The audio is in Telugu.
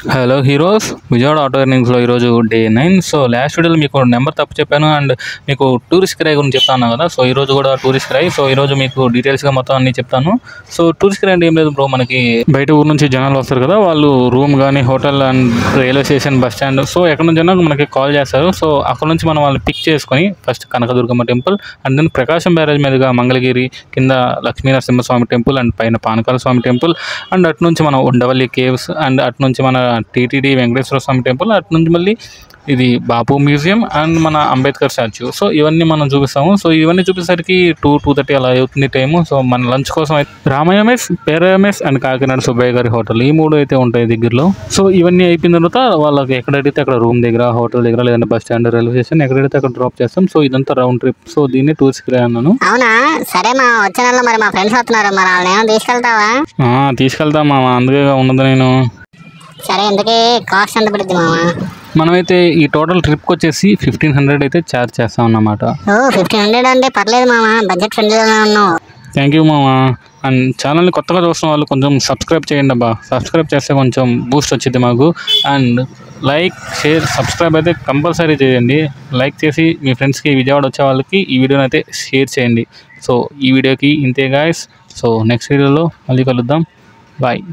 హలో హీరోస్, విజయవాడ ఆటో ఎర్నింగ్స్లో ఈరోజు డే 9. సో లాస్ట్ వీడియోలో మీకు నెంబర్ తప్పు చెప్పాను అండ్ మీకు టూరిస్ట్ కిరాయి గురించి చెప్తాను కదా. సో ఈరోజు కూడా టూరిస్ట్ కిరాయి. సో ఈరోజు మీకు డీటెయిల్స్గా మొత్తం అన్నీ చెప్తాను. సో టూరిస్ట్ కిరాయి అంటే ఏం లేదు బ్రో, మనకి బయట ఊరు నుంచి జనాలు వస్తారు కదా, వాళ్ళు రూమ్ కానీ hotel and railway station, bus stand, so ఎక్కడ నుంచైనా మనకి కాల్ చేస్తారు. సో అక్కడ నుంచి మనం వాళ్ళని పిక్ చేసుకొని first Kanakadurgamma temple and then Prakasam barrage మీదుగా మంగళగిరి, కింద లక్ష్మీనరసింహస్వామి టెంపుల్ అండ్ పైన పానకాల స్వామి టెంపుల్ అండ్ అటు నుంచి మనం ఉండవల్లి కేవ్స్ అండ్ అటు నుంచి మన టీటీడీ వెంకటేశ్వర స్వామి టెంపుల్, అటు నుంచి మళ్ళీ ఇది బాపు మ్యూజియం అండ్ మన అంబేద్కర్ స్టాచ్యూ. సో ఇవన్నీ మనం చూపిస్తాము. సో ఇవన్నీ చూపించేసరికి 2:30 అలా అవుతుంది టైము. సో మన లంచ్ కోసం అయితే Ramayya mess, Perayya mess and Kakinada Subbayya గారి హోటల్, ఈ 3 అయితే ఉంటాయి దగ్గరలో. సో ఇవన్నీ అయిపోయిన తర్వాత వాళ్ళకి ఎక్కడైతే అక్కడ రూమ్ దగ్గర, హోటల్ దగ్గర, లేదంటే బస్ స్టాండ్, రైల్వే స్టేషన్ ఎక్కడైతే అక్కడ డ్రాప్ చేస్తాం. సో ఇదంతా రౌండ్ ట్రిప్. సో దీన్ని టూరిస్ట్ కిరాయి అన్నాను. అవునా, సరే మా వచ్చే నెలలో మరి మా ఫ్రెండ్స్ వస్తున్నారు, మరి వాళ్ళని ఏమైనా తీసుకెళ్తావా? తీసుకెళ్తా మామ, అందుకే ఉన్నది నేను. సరే, ఎందుకే కాస్ట్ ఎంత పడుద్ది మామ? మనమైతే ఈ టోటల్ ట్రిప్కి వచ్చేసి 1500 అయితే ఛార్జ్ చేస్తాం అన్నమాట. 1500 అంటే పర్లేదు మామ, బడ్జెట్ ఫ్రెండ్లీగా ఉన్నావు. థ్యాంక్ యూ మామ. అండ్ ఛానల్ని కొత్తగా చూస్తున్న వాళ్ళు కొంచెం సబ్స్క్రైబ్ చేయండి అబ్బా. సబ్స్క్రైబ్ చేస్తే కొంచెం బూస్ట్ వచ్చింది మాకు. అండ్ లైక్, షేర్, సబ్స్క్రైబ్ అయితే కంపల్సరీ చేయండి. లైక్ చేసి మీ ఫ్రెండ్స్కి, విజయవాడ వచ్చే వాళ్ళకి ఈ వీడియోని అయితే షేర్ చేయండి. సో ఈ వీడియోకి ఇంతే గాయస్. సో నెక్స్ట్ వీడియోలో మళ్ళీ కలుద్దాం. బాయ్.